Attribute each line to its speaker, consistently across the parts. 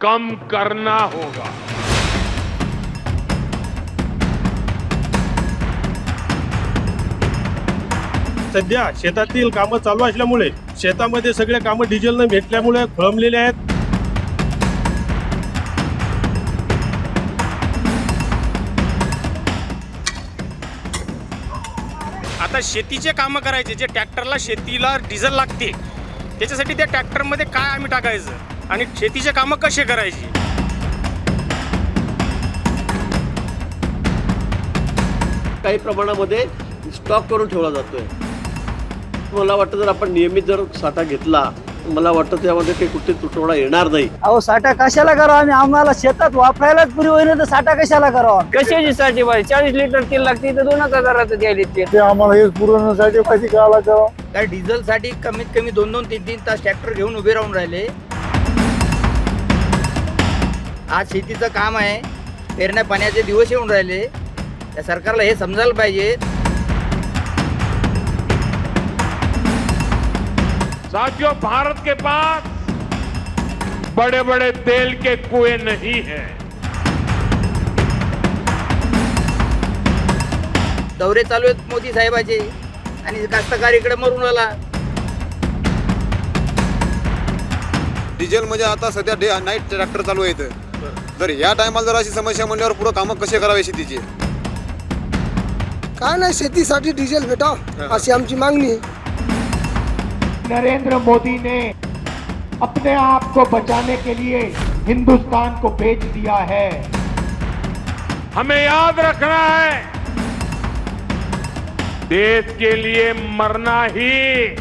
Speaker 1: कम करना होगा।
Speaker 2: सध्या शेतातील कामं चालू असल्यामुळे शेतामध्ये सगळे कामं डिझेलने भेटल्यामुळे खोळंबलेले आहेत।
Speaker 3: आता शेतीचे कामं करायचे, जे ट्रॅक्टरला शेतीला डिझेल लागते, त्याच्यासाठी त्या ट्रॅक्टरमध्ये काय आम्ही टाकायचं आणि शेतीचे कामं कसे करायचे।
Speaker 4: काही प्रमाणामध्ये स्टॉक करून ठेवला जातोय। मला वाटतं जर आपण नियमित जर साठा घेतला, मला वाटतं त्यामध्ये काही कुठे तुटवडा येणार नाही।
Speaker 5: अहो साठा कशाला करावा, आम्ही आम्हाला शेतात वापरायलाच पुरी होईना तर साठा कशाला करावा।
Speaker 6: कशाची साठी पाहिजे? 40 लिटर तेल लागते तर 2000 द्यायला
Speaker 7: ते आम्हाला हे पुरवण्यासाठी पैसे घ्यायला करावं।
Speaker 5: काय डिझेल साठी कमीत कमी 2-2, 3-3 तास ट्रॅक्टर घेऊन उभे राहून राहिले। आज शेतीचं काम आहे, पेरण्या पाण्याचे दिवस येऊन राहिले, त्या सरकारला हे समजायला पाहिजे।
Speaker 1: साथियों, भारत के पास बड़े बड़े तेल के कुएं नहीं हैं।
Speaker 5: दौरे चालू आहेत मोदी साहेबाचे आणि कास्तकार इकडे मरून आला।
Speaker 8: डिझेल म्हणजे आता सध्या डे नाईट ट्रॅक्टर चालू आहेत। जर या टायमाला जर अशी समस्या म्हणल्यावर पुढे कामं कसे करावे शेतीचे?
Speaker 9: काय नाही, शेतीसाठी डिझेल भेटा अशी आमची मागणी आहे।
Speaker 10: नरेंद्र मोदी ने अपने आप को बचाने के लिए हिंदुस्तान को बेच दिया है।
Speaker 1: हमें याद रखना है, देश के लिए मरना ही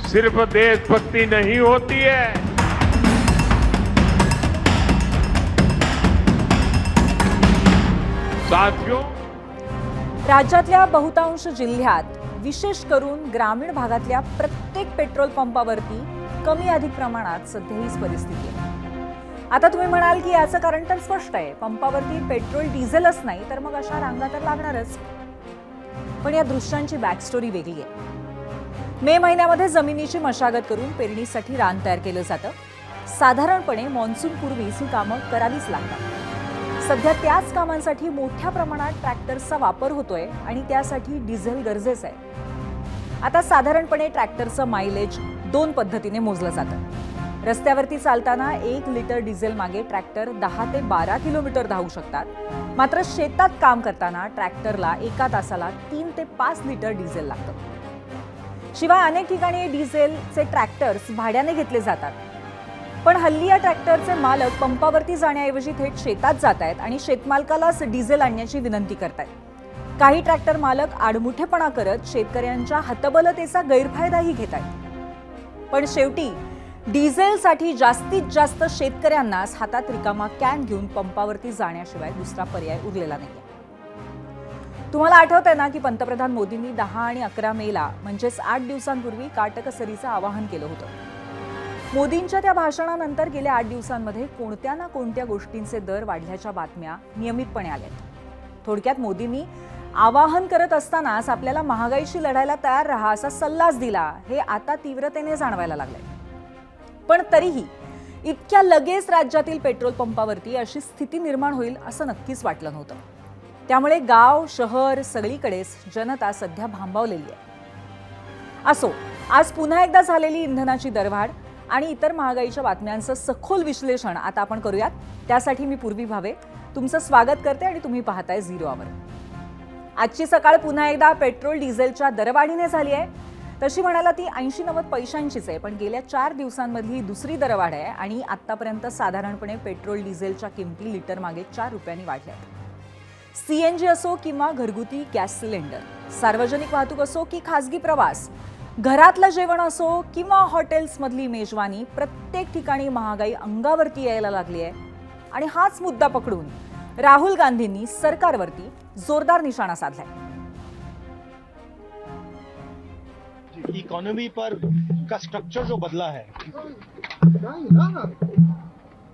Speaker 1: सिर्फ देशभक्ति नहीं होती है। साथियों,
Speaker 11: राज्यातल्या बहुतांश जिल्ह्यात विशेष करून ग्रामीण भागातल्या प्रत्येक पेट्रोल पंपावरती कमी अधिक प्रमाणात सध्या हीच परिस्थिती आहे। आता तुम्ही म्हणाल की याचं कारण तर स्पष्ट आहे, पंपावरती पेट्रोल डिझेलच नाही तर मग अशा रांगा तर लागणारच। पण या दृश्यांची बॅकस्टोरी वेगळी आहे। मे महिन्यामध्ये जमिनीची मशागत करून पेरणीसाठी रान तयार केलं जातं। साधारणपणे मान्सून पूर्वीच ही कामं करावीच लागतात। सध्या त्याच कामांसाठी मोठ्या प्रमाणात ट्रॅक्टर्सचा वापर होतोय आणि त्यासाठी डिझेल गरजेचं आहे। आता साधारणपणे ट्रॅक्टरचं मायलेज 2 पद्धतीने मोजलं जातं। रस्त्यावरती चालताना 1 लिटर डिझेल मागे ट्रॅक्टर 10 ते 12 किलोमीटर धावू शकतात। मात्र शेतात काम करताना ट्रॅक्टरला एका तासाला 3 ते 5 लिटर डिझेल लागतं। शिवाय अनेक ठिकाणी डिझेलचे ट्रॅक्टर्स भाड्याने घेतले जातात। पण हल्ली या ट्रॅक्टरचे मालक पंपावरती जाण्याऐवजी थेट शेतात जात आहेत आणि शेतमालकालाच डिझेल आणण्याची विनंती करतायत। काही ट्रॅक्टर मालक आडमुठेपणा करत शेतकऱ्यांच्या हतबलतेचा गैरफायदाही घेत आहेत। पण शेवटी डिझेलसाठी जास्तीत जास्त शेतकऱ्यांनाच हातात रिकामा कॅन घेऊन पंपावरती जाण्याशिवाय दुसरा पर्याय उरलेला नाही। तुम्हाला आठवतंय ना की पंतप्रधान मोदींनी 10 आणि 11 मेला म्हणजेच 8 दिवसांपूर्वी काटकसरीचं आवाहन केलं होतं। मोदींच्या त्या भाषणानंतर गेल्या 8 दिवसांमध्ये कोणत्या ना कोणत्या गोष्टींचे दर वाढल्याच्या बातम्या नियमितपणे आल्यात। थोडक्यात मोदींनी आवाहन करत असतानाच आपल्याला महागाईशी लढायला तयार राहा असा सल्लाच दिला, हे आता तीव्रतेने जाणवायला लागलंय। पण तरीही इतक्या लगेच राज्यातील पेट्रोल पंपावरती अशी स्थिती निर्माण होईल असं नक्कीच वाटलं नव्हतं। त्यामुळे गाव शहर सगळीकडेच जनता सध्या भांबावलेली आहे। असो, आज पुन्हा एकदा झालेली इंधनाची दरवाढ आणि इतर महागाईच्या बातम्यांचं सखोल विश्लेषण आता आपण करूयात। त्यासाठी मी पूर्वी भावे तुमचं स्वागत करते आणि तुम्ही पाहताय झिरो आवर। आजची सकाळ पुन्हा एकदा पेट्रोल डिझेलच्या दरवाढीने झाली आहे। तशी म्हणाला ती 80-90 पैशांचीच आहे, पण गेल्या 4 दिवसांमधली दुसरी दरवाढ आहे आणि आतापर्यंत साधारणपणे पेट्रोल डिझेलच्या किमती लिटर मागे 4 रुपयांनी वाढल्या आहेत। सीएनजी असो किंवा घरगुती गॅस सिलेंडर, सार्वजनिक वाहतूक असो की खासगी प्रवास, घरातलं जेवण असो किंवा हॉटेल्समधली मेजवानी, प्रत्येक ठिकाणी महागाई अंगावरती यायला लागली आहे। आणि हाच मुद्दा पकडून राहुल गांधींनी सरकारवरती जोरदार निशाणा साधलाय।
Speaker 2: इकोनॉमी पर का स्ट्रक्चर जो बदला है,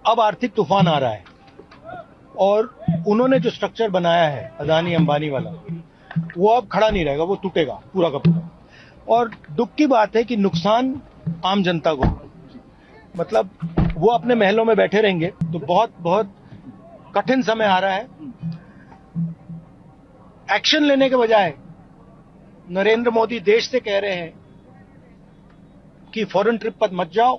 Speaker 2: अब आर्थिक तूफान आ रहा है और उन्होंने जो स्ट्रक्चर बनाया है अदानी अंबानी वाला, वो अब खड़ा नहीं रहेगा, वो टूटेगा पूरा का पूरा। और दुख की बात है कि नुकसान आम जनता को, मतलब वो अपने महलों में बैठे रहेंगे तो बहुत बहुत कठिन समय आ रहा है। एक्शन लेने के बजाय नरेंद्र मोदी देश से कह रहे हैं कि फॉरेन ट्रिप पर मत जाओ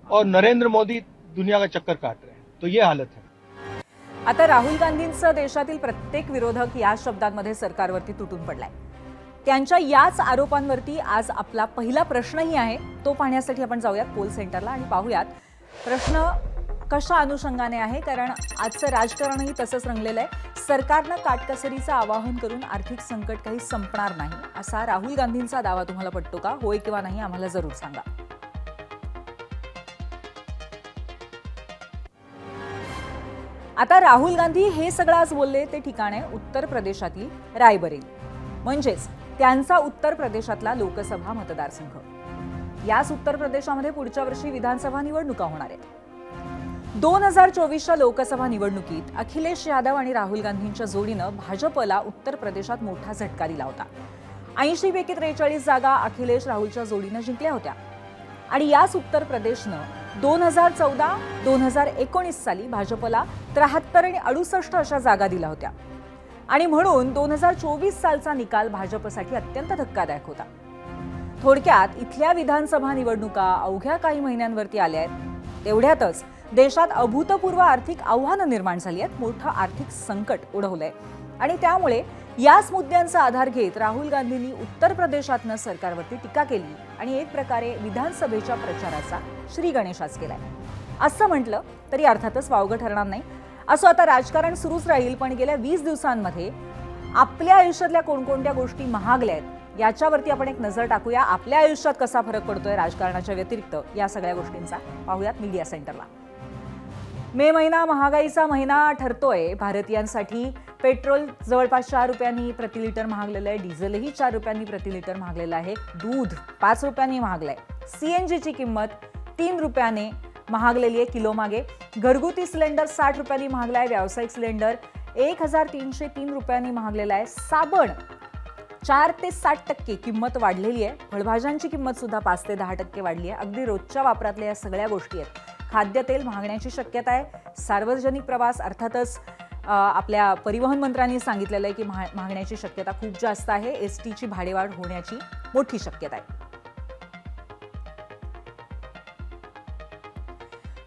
Speaker 2: और नरेंद्र मोदी दुनिया का चक्कर काट रहे हैं। तो ये हालत है।
Speaker 11: आता राहुल गांधींसह देशातील प्रत्येक विरोधक या शब्दांमध्ये सरकारवरती तुटून पडलाय। त्यांच्या याच आरोपांवरती आज आपला पहिला प्रश्नही आहे, तो पाहण्यासाठी आपण जाऊयात पोल सेंटरला आणि पाहूयात प्रश्न कशा अनुषंगाने आहे, कारण आजचं राजकारणही तसंच रंगलेलं आहे। सरकारनं काटकसरीचं आवाहन करून आर्थिक संकट काही संपणार नाही असा राहुल गांधींचा दावा तुम्हाला पटतो का? होय किंवा नाही आम्हाला जरूर सांगा। आता राहुल गांधी हे सगळं आज बोलले ते ठिकाण आहे उत्तर प्रदेशातील रायबरेली, म्हणजेच त्यांचा उत्तर प्रदेशातला लोकसभा मतदारसंघ। याच उत्तर प्रदेशामध्ये पुढच्या वर्षी विधानसभा निवडणुका होणार आहेत। 2024च्या लोकसभा निवडणुकीत अखिलेश यादव आणि राहुल गांधींच्या जोडीनं भाजपला उत्तर प्रदेशात मोठा झटका दिला होता। 80 पैकी 43 जागा अखिलेश राहुलच्या जोडीनं जिंकल्या होत्या आणि याच उत्तर प्रदेशनं 2014-2019 साली भाजपला 73 आणि 68 अशा जागा दिल्या होत्या आणि म्हणून 2024 सालचा निकाल भाजपसाठी अत्यंत धक्कादायक होता। थोडक्यात इथल्या विधानसभा निवडणुका अवघ्या काही महिन्यांवरती आल्या आहेत, तेवढ्यातच देशात अभूतपूर्व आर्थिक आव्हानं निर्माण झाली आहेत, मोठं आर्थिक संकट ओढवलंय आणि त्यामुळे याच मुद्द्यांचा आधार घेत राहुल गांधींनी उत्तर प्रदेशातनं सरकारवरती टीका केली आणि एक प्रकारे विधानसभेच्या प्रचाराचा श्री गणेशाच केलाय। असं म्हटलं तरी अर्थातच वावगं ठरणार नाही। असं आता राजकारण सुरूच राहील, पण गेल्या 20 दिवसांमध्ये आपल्या आयुष्यातल्या कोणकोणत्या गोष्टी महागल्या आहेत याच्यावरती आपण एक नजर टाकूया। आपल्या आयुष्यात कसा फरक पडतोय राजकारणाच्या व्यतिरिक्त या सगळ्या गोष्टींचा पाहूयात मीडिया सेंटरला। मे महिना महागाईचा महिना ठरतोय भारतीयांसाठी। पेट्रोल जवळपास 4 रुपयांनी प्रति लिटर महागलेलं आहे, डिझेलही 4 रुपयांनी प्रति लिटर महागलेलं आहे, दूध 5 रुपयांनी महागलंय, सीएनजीची किंमत 3 रुपयाने महागलेली आहे किलो मागे, घरगुती सिलेंडर 60 रुपयांनी महागलाय, व्यावसायिक सिलेंडर 1303 रुपयांनी महागलेला आहे, साबण 4 ते 60% किंमत वाढलेली आहे, फळभाज्यांची किंमत सुद्धा 5 ते 10% वाढली आहे। अगदी रोजच्या वापरातल्या या सगळ्या गोष्टी आहेत। खाद्यतेल महागण्याची शक्यता आहे। सार्वजनिक प्रवास अर्थातच आपल्या परिवहन मंत्र्यांनी सांगितलेलं आहे की महागण्याची शक्यता खूप जास्त आहे। एसटीची भाडेवाढ होण्याची मोठी शक्यता आहे।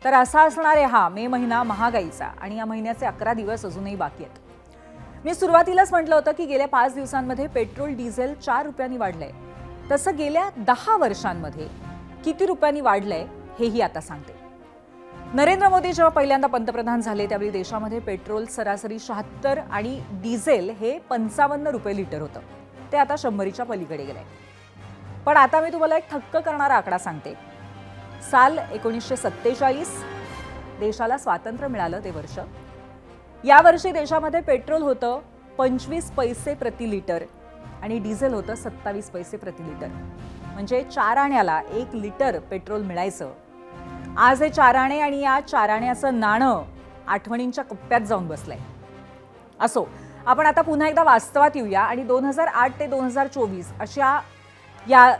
Speaker 11: तर असा असणार आहे हा मे महिना महागाईचा आणि या महिन्याचे 11 दिवस अजूनही बाकी आहेत। मी सुरुवातीलाच म्हटलं होतं की गेल्या 5 दिवसांमध्ये पेट्रोल डिझेल 4 रुपयांनी वाढलंय, तसं गेल्या 10 वर्षांमध्ये किती रुपयांनी वाढलंय हेही आता सांगते। नरेंद्र मोदी जेव्हा पहिल्यांदा पंतप्रधान झाले त्यावेळी देशामध्ये पेट्रोल सरासरी 76 आणि डिझेल हे 55 रुपये लिटर होतं, ते आता 100च्या पलीकडे गेलंय। पण आता मी तुम्हाला एक थक्क करणारा आकडा सांगते। साल 1947 देशाला स्वातंत्र्य मिळालं ते वर्ष। या वर्षी देशामध्ये पेट्रोल होतं 25 पैसे प्रति लिटर आणि डिझेल होतं 27 पैसे प्रति लिटर, म्हणजे 4 आण्याला 1 लिटर पेट्रोल मिळायचं। आज हे 4 आणे आणि या 4 आण्याचं नाणं आठवणींच्या कप्प्यात जाऊन बसलंय। असो, आपण आता पुन्हा एकदा वास्तवात येऊया आणि 2008 ते 2024 अशा या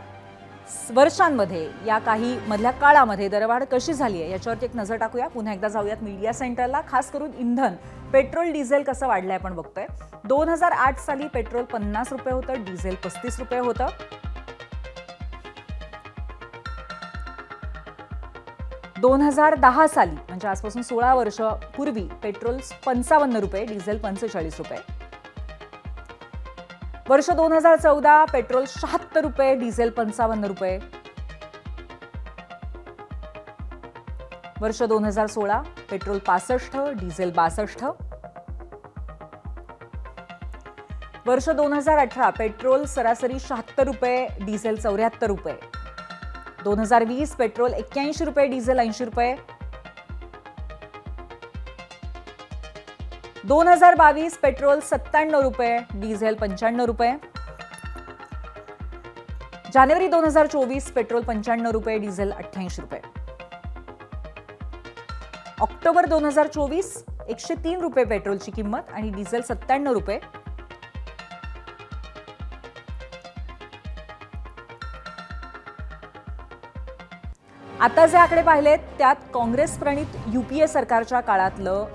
Speaker 11: वर्षांमध्ये या काही मधल्या काळामध्ये दरवाढ कशी झाली आहे याच्यावरती एक नजर टाकूया। पुन्हा एकदा जाऊयात मीडिया सेंटरला। खास करून इंधन पेट्रोल डिझेल कसं वाढलंय आपण बघतोय। 2008 साली पेट्रोल 50 रुपये होतं, डिझेल 35 रुपये होतं। 2010 साली म्हणजे आजपासून 16 वर्ष पूर्वी पेट्रोल 55 रुपये, डिझेल 45 रुपये। वर्ष 2014 पेट्रोल 76 रुपये, डिझेल 55 रुपये। वर्ष 2016 पेट्रोल 65, डिझेल 62। वर्ष 2018 पेट्रोल सरासरी 76 रुपये, डिझेल 74 रुपये। 2020 पेट्रोल 81 रुपये, डिझेल 80 रुपये। 2022 पेट्रोल 97 रुपये, डिझेल 95 रुपये। जानेवारी 2024 पेट्रोल 95 रुपये, डिझेल 88 रुपये। ऑक्टोबर 2024 103 रुपये पेट्रोलची किंमत आणि डिझेल 97 रुपये। आता जे आकडे पाहिलेत त्यात काँग्रेस प्रणित UPA सरकारच्या काळातलं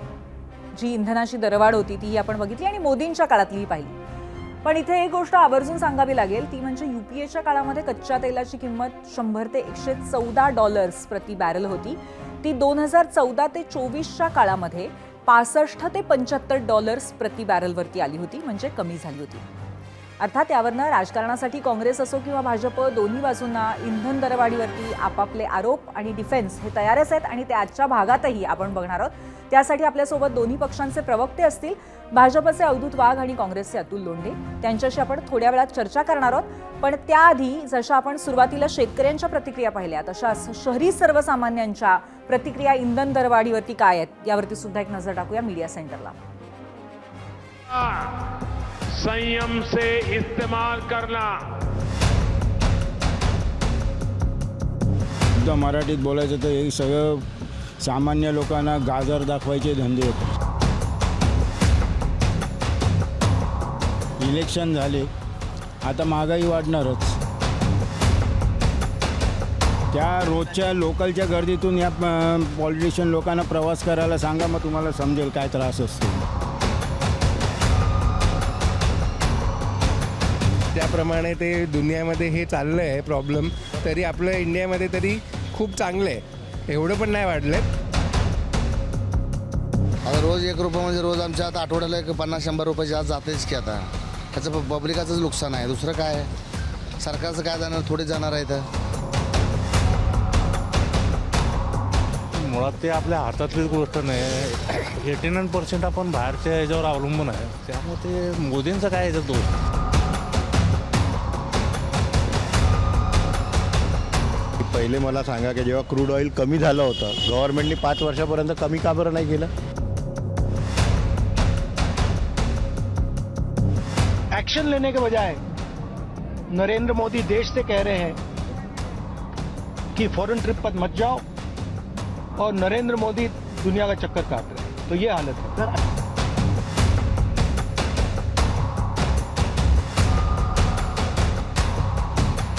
Speaker 11: जी इंधनाची दरवाढ होती ती आपण बघितली आणि मोदींच्या काळातलीही पाहिली. पण इथे एक गोष्ट आवर्जून सांगावी लागेल ती म्हणजे UPAच्या काळामध्ये कच्च्या तेलाची किंमत 100 ते $114 प्रति बॅरल होती. ती 2014 ते 24च्या काळामध्ये $65 ते $75 प्रति बॅरलवरती आली होती, म्हणजे कमी झाली होती. अर्थात यावरनं राजकारणासाठी काँग्रेस असो किंवा भाजप दोन्ही बाजूंना इंधन दरवाढीवरती आपापले आरोप आणि डिफेन्स हे तयारच आहेत आणि ते आजच्या भागातही आपण बघणार आहोत. त्यासाठी आपल्यासोबत दोन्ही पक्षांचे प्रवक्ते असतील, भाजपचे अवधूत वाघ आणि काँग्रेसचे अतुल लोंढे. त्यांच्याशी आपण थोड्या वेळात चर्चा करणार आहोत. पण त्याआधी जशा आपण सुरुवातीला शेतकऱ्यांच्या प्रतिक्रिया पाहिल्या तशाच शहरी सर्वसामान्यांच्या प्रतिक्रिया इंधन दरवाढीवरती काय आहेत यावरती सुद्धा एक नजर टाकूया मीडिया सेंटरला.
Speaker 1: संयम से इस्तेमाल करना.
Speaker 7: एकदा मराठीत बोलायचं तर हे सगळं सामान्य लोकांना गाजर दाखवायचे धंदे होते. इलेक्शन झाले, आता महागाई वाढणारच. त्या रोजच्या लोकलच्या गर्दीतून या पॉलिटिशियन लोकांना प्रवास करायला सांगा, मग तुम्हाला समजेल काय त्रास असतो.
Speaker 12: त्याप्रमाणे ते दुनियामध्ये हे चाललं आहे प्रॉब्लेम, तरी आपलं इंडियामध्ये तरी खूप चांगलं आहे, एवढं पण नाही वाढलं.
Speaker 13: आता रोज 1 रुपये म्हणजे रोज आमच्या आता आठवड्याला 50-100 रुपयाची आज जातेच की. आता त्याचं पब्लिकाचंच नुकसान आहे, दुसरं काय आहे. सरकारचं काय जाणार, थोडे जाणार आहे. तर
Speaker 12: मुळात ते आपल्या हातातलीच गोष्ट नाही. 89% आपण बाहेरच्या ह्याच्यावर अवलंबून आहे, त्यामुळे ते मोदींचं काय याच्यात दोष.
Speaker 7: पहिले मला सांगा की जेव्हा क्रूड ऑइल कमी झालं होतं, गव्हर्नमेंटने 5 वर्षापर्यंत कमी का बरं नाही केलं?
Speaker 2: एक्शन लेने के बजाय नरेंद्र मोदी देश से कह रहे हैं कि फॉरेन ट्रिप पर मत जाओ और नरेंद्र मोदी दुनिया का चक्कर काट रहे हैं. तो ये हालत है.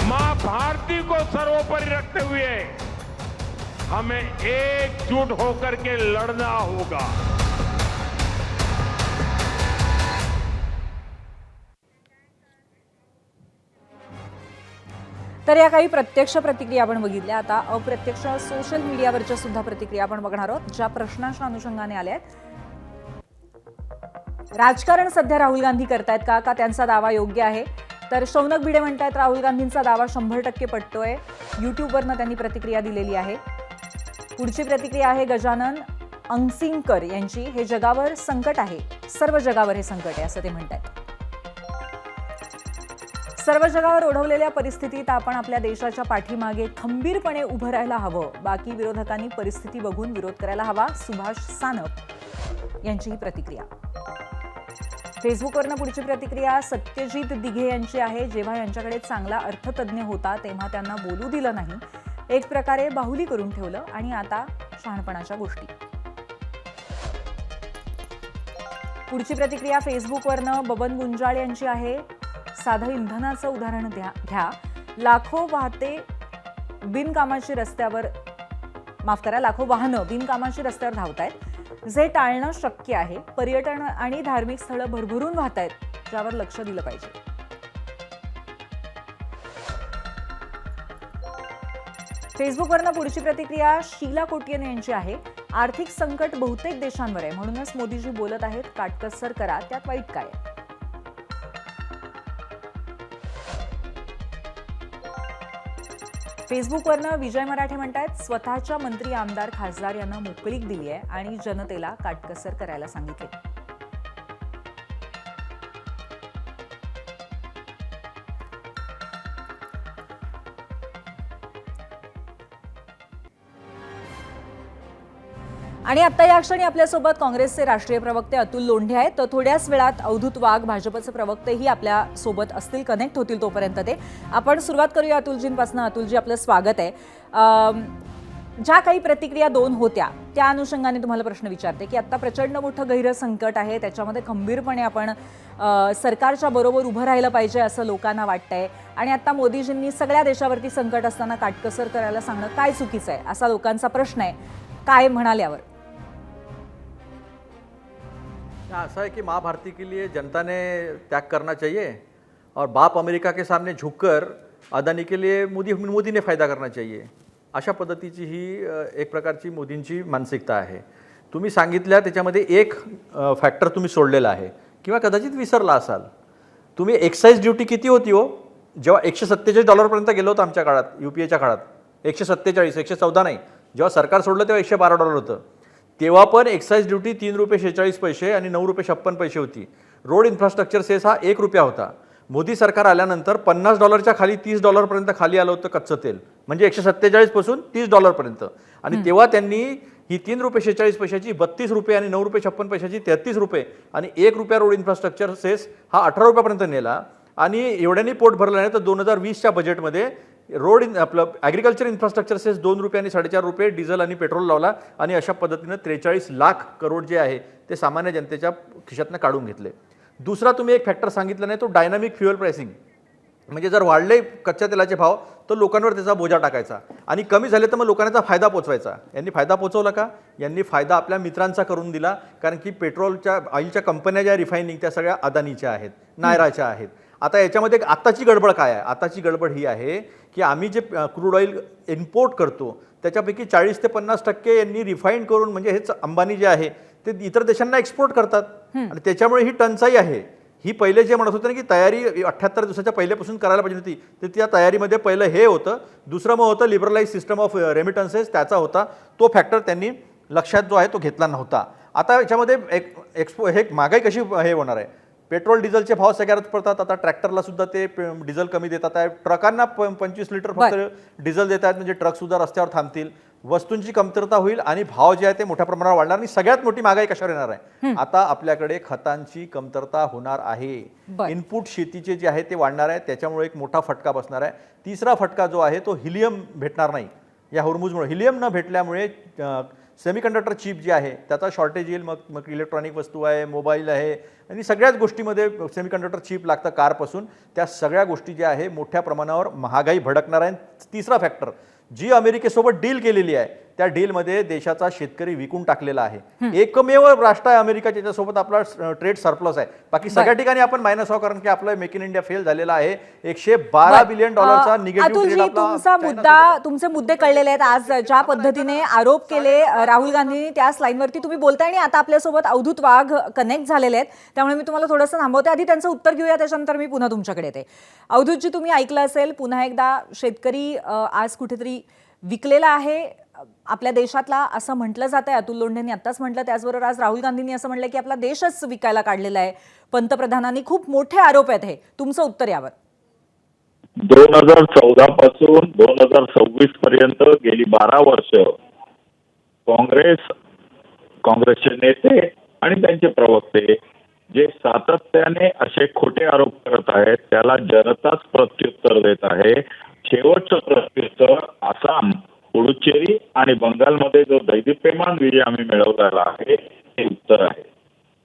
Speaker 1: मां भारती को सर्वोपरि रखते हुए हमें एकजुट होकर के लड़ना होगा.
Speaker 11: तर या काही प्रत्यक्ष प्रतिक्रिया आपण बघितल्या. आता अप्रत्यक्ष सोशल मीडियावरच्या सुद्धा प्रतिक्रिया आपण बघणार आहोत, ज्या प्रश्नाच्या अनुषंगाने आल्या आहेत. राजकारण सध्या राहुल गांधी करतायत का त्यांचा दावा योग्य आहे? तर शौनक भिडे म्हणतायत राहुल गांधींचा दावा 100% पटतोय. युट्यूबवरनं त्यांनी प्रतिक्रिया दिलेली आहे. पुढची प्रतिक्रिया आहे गजानन अंगसिंगकर यांची. हे जगावर संकट आहे, सर्व जगावर हे संकट आहे असं ते म्हणतात. सर्व जगावर ओढवलेल्या परिस्थितीत आपण आपल्या देशाच्या पाठीमागे खंबीरपणे उभं राहायला हवं. बाकी विरोधकांनी परिस्थिती बघून विरोध करायला हवा. सुभाष सानप यांची ही प्रतिक्रिया. फेसबुकवरनं पुढची प्रतिक्रिया सत्यजित दिघे यांची आहे. जेव्हा यांच्याकडे चांगला अर्थतज्ञ होता तेव्हा त्यांना बोलू दिलं नाही, एक प्रकारे बाहुली करून ठेवलं आणि आता शहाणपणाच्या गोष्टी. पुढची प्रतिक्रिया फेसबुकवरनं बबन गुंजाळ यांची आहे. साधं इंधनाचं उदाहरण घ्या. लाखो वाहनं बिनकामाची रस्त्यावर रस्त्यावर धावतायत, जे टाळणं शक्य आहे. पर्यटन आणि धार्मिक स्थळं भरभरून वाहतायत, ज्यावर लक्ष दिलं पाहिजे. फेसबुकवरनं पुढची प्रतिक्रिया शीला कोटियन यांची आहे. आर्थिक संकट बहुतेक देशांवर आहे, म्हणूनच मोदीजी बोलत आहेत, काटकसर करा, त्यात वाईट काय? फेसबुकवरनं विजय मराठे म्हणतायत स्वतःच्या मंत्री, आमदार, खासदार यांना मोकळीक दिली आहे आणि जनतेला काटकसर करायला सांगितले. आणि आता या क्षणी आपल्यासोबत काँग्रेसचे राष्ट्रीय प्रवक्ते अतुल लोंढे आहेत. तर थोड्याच वेळात अवधूत वाघ भाजपचे प्रवक्तेही आपल्या सोबत असतील, कनेक्ट होतील. तोपर्यंत ते आपण सुरुवात करूया अतुलजींपासून. अतुलजी, आपलं स्वागत आहे. ज्या काही प्रतिक्रिया 2 होत्या त्या अनुषंगाने तुम्हाला प्रश्न विचारते की आता प्रचंड मोठं गहिरं संकट आहे, त्याच्यामध्ये खंबीरपणे आपण सरकारच्या बरोबर उभं राहिलं पाहिजे असं लोकांना वाटतंय आणि आता मोदीजींनी सगळ्या देशावरती संकट असताना काटकसर करायला सांगणं काय चुकीचं आहे असा लोकांचा प्रश्न आहे. काय म्हणाल्यावर
Speaker 14: ऐसा है कि माँ भारती के लिए जनता ने त्याग करना चाहिए और बाप अमेरिका के सामने झुककर अदानी के लिए मोदी ने फायदा करना चाहिए, अशा पद्धतीची ही एक प्रकारची मोदींची मानसिकता आहे. तुम्ही सांगितल्या त्याच्यामध्ये एक फॅक्टर तुम्ही सोडलेला आहे किंवा कदाचित विसरला असाल. तुम्ही एक्साईज ड्युटी किती होती हो? जेव्हा $147 गेलो होतं आमच्या काळात, UPAच्या काळात 147, 114 नाही, जेव्हा सरकार सोडलं तेव्हा $112 होतं. तेव्हा पण एक्साईज ड्युटी ₹3.46 आणि ₹9.56 होती. रोड इन्फ्रास्ट्रक्चर सेस हा ₹1 होता. मोदी सरकार आल्यानंतर $50 खाली $30 खाली आलं होतं कच्चं तेल, म्हणजे 147 पासून $30 आणि तेव्हा त्यांनी ही ₹3.46 ₹32 आणि ₹9.56 ₹33 आणि ₹1 रोड इन्फ्रास्ट्रक्चर सेस हा ₹18 नेला आणि एवढ्यांनी पोट भरलं नाही तर 2020च्या बजेटमध्ये आपलं ॲग्रिकल्चर इन्फ्रास्ट्रक्चर सेस ₹2 आणि ₹4.5 डिझेल आणि पेट्रोल लावला आणि अशा पद्धतीनं 43 लाख करोड जे आहे ते सामान्य जनतेच्या खिशातनं काढून घेतले. दुसरा तुम्ही एक फॅक्टर सांगितलं नाही तो डायनामिक फ्युएल प्राइसिंग, म्हणजे जर वाढले कच्च्या तेलाचे भाव तर लोकांवर त्याचा बोजा टाकायचा आणि कमी झाले तर मग लोकांना फायदा पोचवायचा. यांनी फायदा पोचवला का? यांनी फायदा आपल्या मित्रांचा करून दिला, कारण की पेट्रोलच्या ऑइलच्या कंपन्या ज्या रिफायनिंग त्या सगळ्या अदानीच्या आहेत, नायराच्या आहेत. आता याच्यामध्ये आताची गडबड काय आहे? आताची गडबड ही आहे की आम्ही जे क्रूड ऑइल इम्पोर्ट करतो त्याच्यापैकी 40 ते 50% यांनी रिफाईंड करून, म्हणजे हेच अंबानी जे आहे ते इतर देशांना एक्सपोर्ट करतात आणि त्याच्यामुळे ही टंचाई आहे. ही पहिले जे म्हणत होते ना की तयारी 78 दिवसाच्या पहिल्यापासून करायला पाहिजे होती, तर त्या तयारीमध्ये पहिलं हे होतं. दुसरं मग होतं लिबरलाइज सिस्टम ऑफ रेमिटन्सेस, त्याचा होता तो फॅक्टर त्यांनी लक्षात जो आहे तो घेतला नव्हता. आता याच्यामध्ये हे महागाई कशी हे होणार आहे? पेट्रोल डिझेलचे भाव सगळ्यात पडतात. आता ट्रॅक्टरला सुद्धा ते डिझेल कमी देतात आहे, ट्रकांना 25 लिटर फक्त डिझेल देत आहेत, म्हणजे ट्रक सुद्धा रस्त्यावर थांबतील. वस्तूंची कमतरता होईल आणि भाव जे आहे ते मोठ्या प्रमाणावर वाढणार आणि सगळ्यात मोठी महागाई कशावर येणार आहे? आता आपल्याकडे खतांची कमतरता होणार आहे. इनपुट शेतीचे जे आहे ते वाढणार आहे, त्याच्यामुळे एक मोठा फटका बसणार आहे. तिसरा फटका जो आहे तो हिलियम भेटणार नाही या होर्मुजमुळे. हिलियम न भेटल्यामुळे सेमीकंडक्टर चिप जी आहे त्याचा शॉर्टेज येईल. मग इलेक्ट्रॉनिक वस्तू आहे, मोबाईल आहे आणि सगळ्याच गोष्टीमध्ये सेमीकंडक्टर चिप लागतं, कारपासून. त्या सगळ्या गोष्टी ज्या आहे मोठ्या प्रमाणावर महागाई भडकणार आहे. तिसरा फॅक्टर, जी अमेरिकेसोबत डील केलेली आहे त्या डीलमध्ये देशाचा शेतकरी विकून टाकलेला आहे. एकमेव राष्ट्र आहे अमेरिका ज्याच्यासोबत आपला ट्रेड सरप्लस आहे. बाकी सगळ्या ठिकाणी आपण मायनस आहोत, कारण की आपलं मेक इन इंडिया फेल झालेला आहे. $112 बिलियन निगेटिव्ह ट्रेड.
Speaker 11: तुमचे मुद्दे कळलेले आहेत. आज ज्या पद्धतीने आरोप केले राहुल गांधींनी त्याच लाईनवरती तुम्ही बोलताय आणि आता आपल्यासोबत अवधूत वाघ कनेक्ट झालेले आहेत, त्यामुळे मी तुम्हाला थोडंसं थांबवते. आधी त्यांचं उत्तर घेऊया, त्याच्यानंतर मी पुन्हा तुमच्याकडे येते. अवधूतजी, तुम्ही ऐकलं असेल पुन्हा एकदा, शेतकरी आज कुठेतरी विकलेला आहे आपल्या देशातला असं म्हटलं जात आहे. अतुल लोंढेंनी आत्ताच म्हटलं, त्याचबरोबर आज राहुल गांधींनी असं म्हटलं की आपला देशच विकायला काढलेला आहे पंतप्रधानांनी. खूप मोठे आरोप आहेत हे. तुमचं उत्तर यावर?
Speaker 15: 2014 पासून 2026 पर्यंत गेली 12 वर्ष काँग्रेसचे नेते आणि त्यांचे प्रवक्ते जे सातत्याने असे खोटे आरोप करत आहेत त्याला जनताच प्रत्युत्तर देत आहे. शेवटचं प्रत्युत्तर आसाम, पुडुचेरी आणि बंगालमध्ये जो दैदिप्यमान विजय आम्ही मिळवलेला आहे हे उत्तर आहे.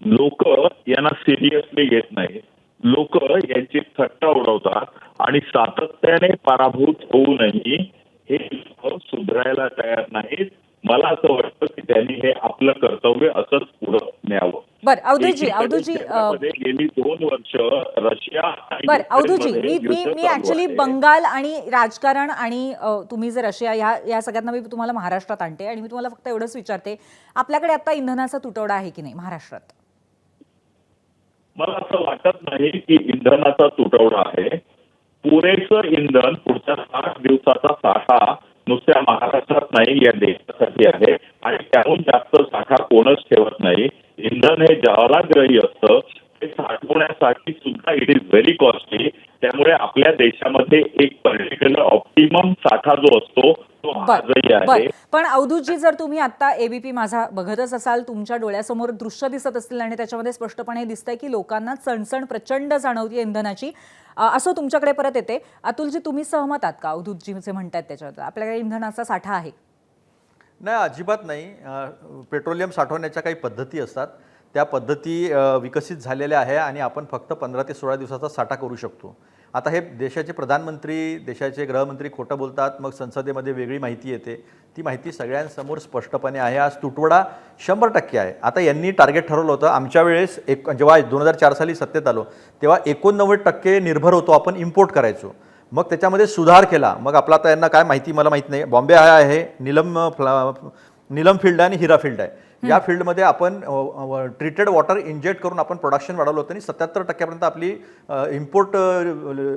Speaker 15: लोक यांना सिरियसली घेत नाही, लोक यांची थट्टा उडवतात आणि सातत्याने पराभूत होऊनही हे सुधारायला तयार नाहीत. मला असं वाटतं की त्यांनी हे आपलं कर्तव्य असंच पुढे न्यावं.
Speaker 11: बरं अवधूतजी
Speaker 15: गेली 2 वर्ष रशिया.
Speaker 11: बरं अवधूतजी, मी ऍक्च्युली बंगाल आणि राजकारण आणि तुम्ही जर रशिया या सगळ्यांना मी तुम्हाला महाराष्ट्रात आणते आणि मी तुम्हाला फक्त एवढंच विचारते, आपल्याकडे आता इंधनाचा तुटवडा आहे की नाही महाराष्ट्रात?
Speaker 15: मला असं वाटत नाही की इंधनाचा तुटवडा आहे. पुरेसं इंधन पुढच्या 60 दिवसाचा साठा नुसत्या महाराष्ट्रात नाही या देशासाठी आहे आणि त्याहून जास्त साठा कोणच ठेवत नाही. इंधन हे ज्वालाग्रही असतं, ते साठवण्यासाठी सुद्धा इट इज व्हेरी कॉस्टली. त्यामुळे आपल्या देशामध्ये एक पर्टिक्युलर ऑप्टिमम साठा जो असतो तो आजही आहे.
Speaker 11: पण अवधूतजी, जर तुम्ही आता एबीपी माझा बघतच असाल, तुमच्या डोळ्यासमोर दृश्य दिसत असतील आणि त्याच्यामध्ये स्पष्टपणे दिसतंय की लोकांना चणचण प्रचंड जाणवते इंधनाची. असो, तुमच्याकडे परत येते. अतुलजी, तुम्ही सहमत आहात का अवधूतजी जे म्हणतात त्याच्यावर? आपल्याकडे इंधनाचा साठा आहे?
Speaker 14: नाही, अजिबात नाही. पेट्रोलियम साठवण्याच्या काही पद्धती असतात, त्या पद्धती विकसित झालेल्या आहे आणि आपण फक्त 15 ते 16 दिवसाचा साठा करू शकतो. आता हे देशाचे प्रधानमंत्री, देशाचे गृहमंत्री खोटं बोलतात, मग संसदेमध्ये वेगळी माहिती येते. ती माहिती सगळ्यांसमोर स्पष्टपणे आहे. आज तुटवडा 100% आहे. आता यांनी टार्गेट ठरवलं होतं आमच्या वेळेस, जेव्हा 2004 साली सत्तेत आलो तेव्हा 89% निर्भर होतो आपण, इम्पोर्ट करायचो. मग त्याच्यामध्ये सुधार केला. मग आपला आता यांना काय माहिती मला माहीत नाही. बॉम्बे आहे, नीलम फील्ड आहे आणि हिरा फील्ड आहे. या फील्डमध्ये आपण ट्रीटेड वॉटर इंजेक्ट करून आपण प्रोडक्शन वाढवलं होतं आणि 77% आपली इम्पोर्ट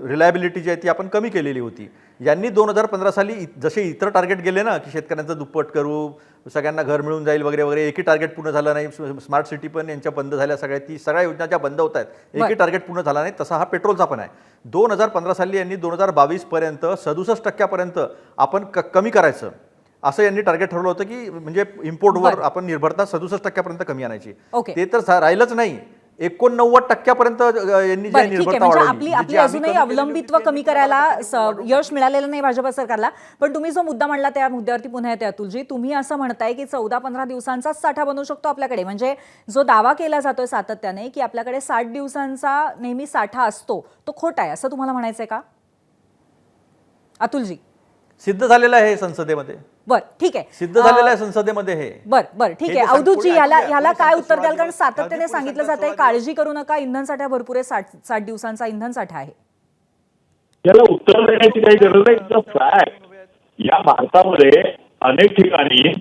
Speaker 14: रिलायबिलिटी जी आहे ती आपण कमी केलेली होती. यांनी 2015 साली जसे इतर टार्गेट गेले ना, की शेतकऱ्यांचं दुप्पट करू, सगळ्यांना घर मिळून जाईल वगैरे वगैरे, एकही टार्गेट पूर्ण झालं नाही. स्मार्ट सिटी पण यांच्या बंद झाल्या सगळ्या, ती सगळ्या योजना ज्या बंद होत आहेत, एकही टार्गेट पूर्ण झाला नाही. तसा हा पेट्रोलचा पण आहे. 2015 साली यांनी 2022 पर्यंत 67% आपण कमी करायचं असं यांनी टार्गेट ठरवलं होतं, की म्हणजे इम्पोर्टवर आपण निर्भरता 67% कमी आणायची. ते तर राहिलंच नाही. 89% यांनी जी निर्भरता वाढवली.
Speaker 11: आपली अजूनही अवलंबित्व कमी करायला यश मिळालेलं नाही भाजप सरकारला. पण तुम्ही जो मुद्दा मांडला त्या मुद्द्यावरती पुन्हा येते अतुलजी. तुम्ही असं म्हणताय की 14-15 दिवसांचाच साठा बनवू शकतो आपल्याकडे, म्हणजे जो दावा केला जातोय सातत्याने की आपल्याकडे 60 दिवसांचा नेहमी साठा असतो, तो खोटा आहे असं तुम्हाला म्हणायचंय का अतुलजी?
Speaker 14: सिद्ध झालेलं आहे संसदेमध्ये.
Speaker 11: बर, ठीक आहे,
Speaker 14: सिद्ध झालेलं आहे संसदेमध्ये हे.
Speaker 11: बर ठीक आहे. अवधूतजी ह्याला काय उत्तर द्याल? कारण सातत्याने सांगितलं जात आहे काळजी करू नका, इंधन साठा भरपूर आहे, 60 दिवसांचा इंधन साठा आहे.
Speaker 15: याला उत्तर देण्याची काही गरज नाही. फॅक्ट या भारतामध्ये अनेक ठिकाणी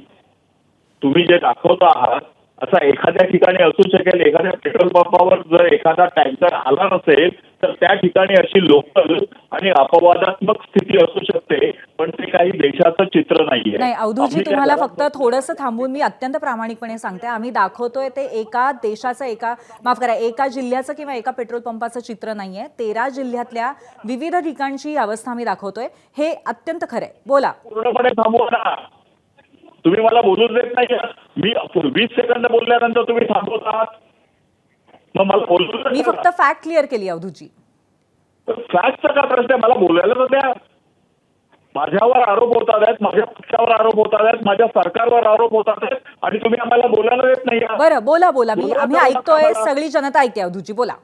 Speaker 15: तुम्ही जे दाखवता आहात असा एखाद्या ठिकाणी असू शकेल. एखाद्या पेट्रोल पंपावर जर एखादा टँकर आला नसेल तर त्या ठिकाणी अशी लोकल आणि अपवादात्मक स्थिती असू शकते, पण ते काही देशाचं चित्र नाहीये.
Speaker 11: नाही अवधूतजी, तुम्हाला फक्त थोडंसं थांबून मी अत्यंत प्रामाणिकपणे सांगते, आम्ही दाखवतोय ते एका देशाचं, एका जिल्ह्याचं किंवा एका पेट्रोल पंपाचं चित्र नाहीये. 13 जिल्ह्यातल्या विविध ठिकाणची अवस्था आम्ही दाखवतोय. हे अत्यंत खरंय. बोला.
Speaker 15: पूर्णपणे थांबवा ना, तुम्ही मला बोलूच देत नाही. मी 20 सेकंद बोलल्यानंतर तुम्ही थांबवतात, मग मला बोलू.
Speaker 11: मी फक्त फॅक्ट क्लिअर केली अवधूतजी.
Speaker 15: फॅक्टचा का प्रश्न आहे? मला बोलायला तर द्या. माझ्यावर आरोप होतात आहेत, माझ्या पक्षावर आरोप होतात आहेत, माझ्या सरकारवर आरोप होतात आहेत आणि तुम्ही आम्हाला बोलायला देत नाही.
Speaker 11: बरं बोला, आम्ही ऐकतोय, सगळी जनता ऐकते. अवधूतजी बोला.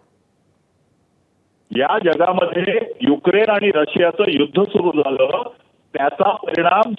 Speaker 15: या जगामध्ये युक्रेन आणि रशियाचं युद्ध सुरू झालं, त्याचा परिणाम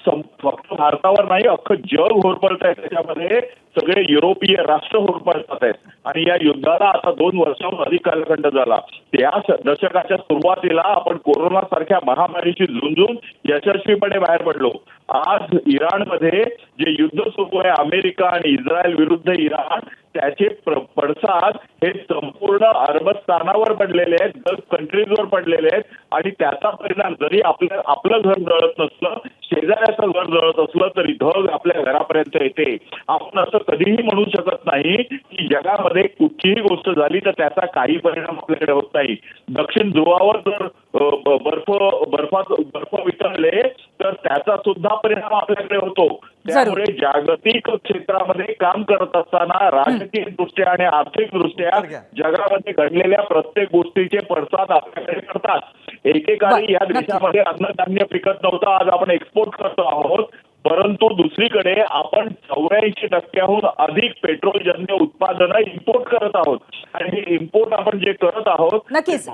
Speaker 15: फक्त भारतावर नाही, अख्खं जग होरपळत आहे. त्याच्यामध्ये सगळे युरोपीय राष्ट्र होरपळतात आहेत आणि या युद्धाला आता 2 वर्षाहून अधिक कालखंड झाला. त्या दशकाच्या सुरुवातीला आपण कोरोना सारख्या महामारीशी झुंजून यशस्वीपणे बाहेर पडलो. आज इराणमध्ये जे युद्ध सुरू आहे, अमेरिका आणि इस्रायल विरुद्ध इराण, त्याचे पडसाद हे संपूर्ण अरबस्थानावर पडलेले आहेत, गल्फ कंट्रीजवर पडलेले आहेत आणि त्याचा परिणाम जरी आपलं घर जळत नसलं, शेजाऱ्याचं घर जळत असलं तरी धग आपल्या घरापर्यंत येते. आपण असं कधीही म्हणू शकत नाही की जगामध्ये कुठलीही गोष्ट झाली तर त्याचा काही परिणाम आपल्याकडे होत नाही. दक्षिण ध्रुवावर जर बर्फ वितळले तर त्याचा सुद्धा परिणाम आपल्याकडे होतो. त्यामुळे जागतिक क्षेत्रामध्ये काम करत असताना राजकीय दृष्ट्या आणि आर्थिक दृष्ट्या जगामध्ये घडलेल्या प्रत्येक गोष्टीचे पडसाद आपल्याकडे करतात. एकेकाळी या देशामध्ये अन्नधान्य पिकत नव्हतं, आज आपण एक्सपोर्ट करतो आहोत, परंतु दुसरीकडे आपण 84% अधिक पेट्रोलजन्य उत्पादनं इम्पोर्ट करत आहोत आणि हे इम्पोर्ट आपण जे करत आहोत
Speaker 11: नक्कीच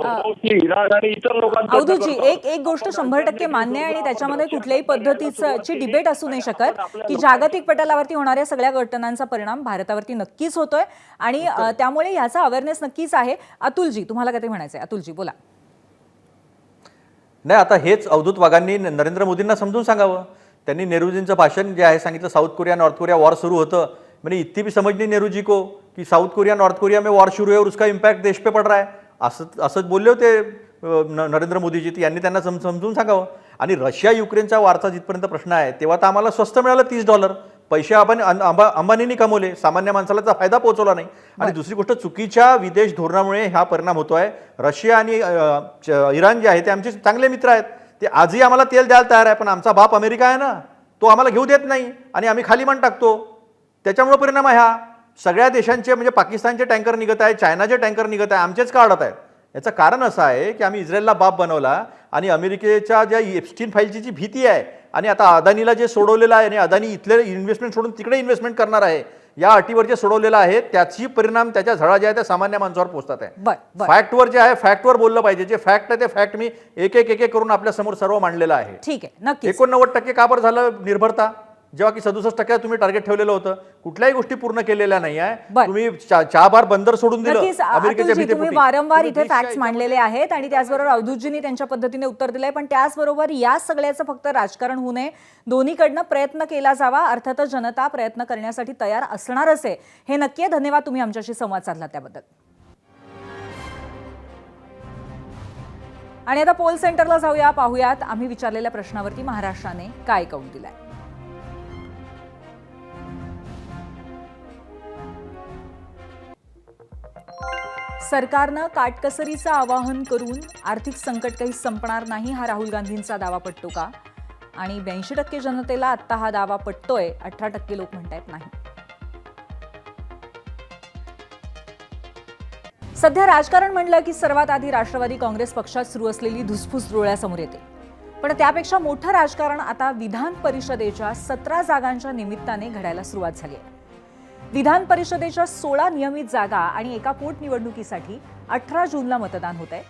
Speaker 15: इराण आणि इतर लोकांना.
Speaker 11: अवधूतजी, एक गोष्ट 100% मान्य आहे आणि त्याच्यामध्ये कुठल्याही पद्धतीची डिबेट असू नाही शकत की जागतिक पटलावरती होणाऱ्या सगळ्या घटनांचा परिणाम भारतावरती नक्कीच होतोय आणि त्यामुळे याचा अवेअरनेस नक्कीच आहे. अतुलजी, तुम्हाला काय म्हणायचंय? अतुलजी बोला.
Speaker 14: नाही, आता हेच अवधूत वाघांनी नरेंद्र मोदींना समजून सांगावं. त्यांनी नेहरूजींचं भाषण जे आहे सांगितलं, south Korea north Korea war सुरू होतं, मैंने इतनी भी समझ नहीं नेहरू जी को कि साउथ कोरिया नॉर्थ कोरिया में वॉर शुरू है और उसका इम्पैक्ट देश पे पड़ रहा है, असंच बोलले होते नरेंद्र मोदीजी. यांनी त्यांना समजून सांगावं. आणि रशिया युक्रेनच्या वारचा जिथपर्यंत प्रश्न आहे तेव्हा तर आम्हाला स्वस्त मिळालं $30. पैसे आपण अंबानींनी कमवले, सामान्य माणसाला त्याचा फायदा पोहोचवला नाही. आणि दुसरी गोष्ट, चुकीच्या विदेश धोरणामुळे हा परिणाम होतोय. रशिया आणि इराण जे आहे ते आमचे चांगले मित्र आहेत, ते आजही आम्हाला तेल द्यायला तयार आहे, पण आमचा बाप अमेरिका आहे ना, तो आम्हाला घेऊ देत नाही आणि आम्ही खाली मान टाकतो. त्याच्यामुळे परिणाम आहे हा. सगळ्या देशांचे, म्हणजे पाकिस्तानचे टँकर निघत आहे, चायनाचे टँकर निघत आहे, आमचेच का अडत आहेत. याचं कारण असं आहे की आम्ही इस्रायलला बाप बनवला आणि अमेरिकेच्या ज्या एप्स्टीन फाईलची जी भीती आहे आणि आता अदानीला जे सोडवलेलं आहे आणि अदानी इथले इन्व्हेस्टमेंट सोडून तिकडे इन्व्हेस्टमेंट करणार आहे, या अटीवर जे सोडवलेलं आहे त्याची परिणाम त्याच्या झळा ज्या आहे त्या सामान्य माणसावर पोहोचतात आहे. फॅक्टवर जे आहे फॅक्टवर बोललं पाहिजे. जे फॅक्ट आहे ते फॅक्ट मी एक एक करून आपल्या समोर सर्व मांडलेलं आहे.
Speaker 11: ठीक आहे, नक्की.
Speaker 14: 89% का बरं झालं निर्भरता, जेव्हा की 67% तुम्ही टार्गेट ठेवलेलं होतं. कुठल्याही गोष्टी पूर्ण केलेल्या नाही आहे. तुम्ही चाबार बंदर सोडून दिलं अमेरिकेच्या
Speaker 11: अतुलजी, तुम्ही
Speaker 14: भीतीपोटी.
Speaker 11: वारंवार इथे फॅक्ट्स मांडलेले आहेत आणि त्याचबरोबर अवधूतजींनी त्यांच्या पद्धतीने उत्तर दिलंय, पण त्याचबरोबर या सगळ्याचं फक्त राजकारण होऊ नये, दोन्हीकडनं प्रयत्न केला जावा. अर्थातच जनता प्रयत्न करण्यासाठी तयार असणारच आहे, हे नक्की आहे. धन्यवाद, तुम्ही आमच्याशी संवाद साधला त्याबद्दल. आणि आता पोल सेंटरला जाऊया, पाहूयात आम्ही विचारलेल्या प्रश्नावरती महाराष्ट्राने काय कौल दिलाय. सरकारनं काटकसरीचं आवाहन करून आर्थिक संकट काही संपणार नाही, हा राहुल गांधींचा दावा पटतो का? आणि 82% जनतेला आत्ता हा दावा पटतोय, 18% लोक म्हणतायत नाही. सध्या राजकारण म्हणलं की सर्वात आधी राष्ट्रवादी काँग्रेस पक्षात सुरू असलेली धुसफूस डोळ्यासमोर येते. पण त्यापेक्षा मोठं राजकारण आता विधान परिषदेच्या 17 जागांच्या निमित्ताने घडायला सुरुवात झाली आहे. विधान परिषदेच्या 16 नियमित जागा आणि एका पोटनिवडणुकीसाठी 18 जूनला मतदान होत आहे.